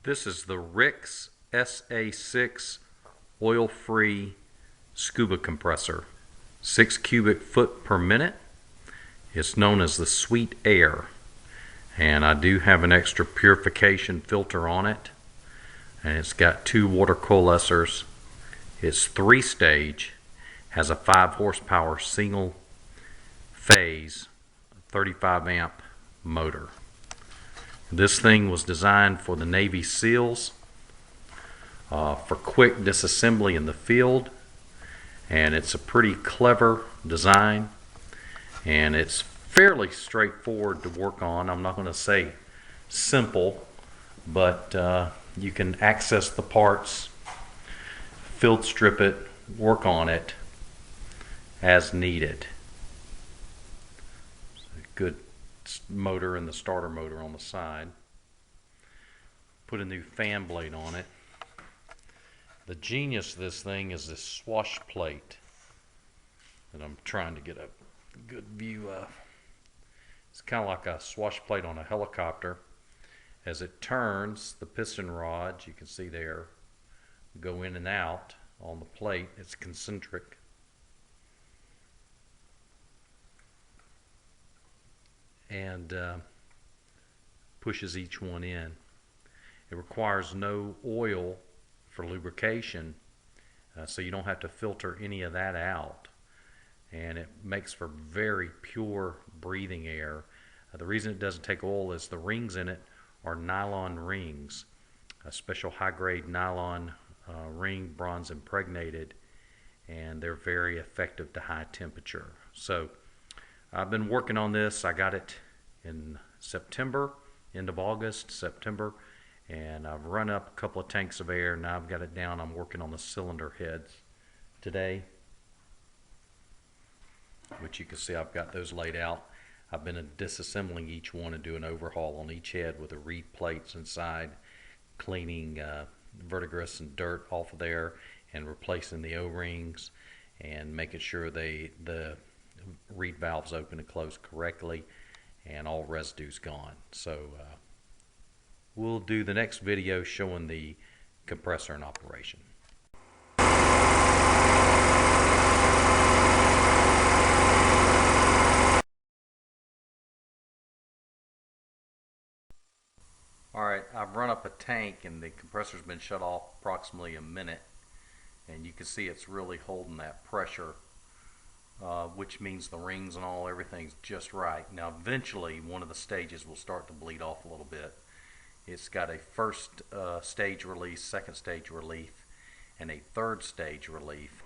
This is the RIX SA6 oil-free scuba compressor. 6 cubic foot per minute. It's known as the Sweet Air. And I do have an extra purification filter on it. And it's got 2 water coalescers. It's 3-stage. Has a 5 horsepower single phase 35 amp motor. This thing was designed for the Navy SEALs for quick disassembly in the field, and it's a pretty clever design, and it's fairly straightforward to work on. I'm not going to say simple, but you can access the parts, field strip it, work on it as needed. Good motor and the starter motor on the side. Put a new fan blade on it. The genius of this thing is this swash plate that I'm trying to get a good view of. It's kind of like a swash plate on a helicopter. As it turns, the piston rods, you can see there, go in and out on the plate. It's concentric. And pushes each one in. It requires no oil for lubrication, so you don't have to filter any of that out, and it makes for very pure breathing air. The reason it doesn't take oil is the rings in it are nylon rings, a special high-grade nylon ring, bronze impregnated, and they're very effective to high temperature. So I've been working on this. I got it in September, end of August, September, and I've run up a couple of tanks of air. Now I've got it down. I'm working on the cylinder heads today, which you can see I've got those laid out. I've been disassembling each one and doing an overhaul on each head with the reed plates inside, cleaning verdigris and dirt off of there, and replacing the O-rings and making sure the reed valves open and close correctly and all residue's gone. So we'll do the next video showing the compressor in operation. Alright, I've run up a tank and the compressor's been shut off approximately a minute, and you can see it's really holding that pressure, which means the rings and everything's just right. Now eventually one of the stages will start to bleed off a little bit. It's got a first stage release, second stage relief, and a third stage relief.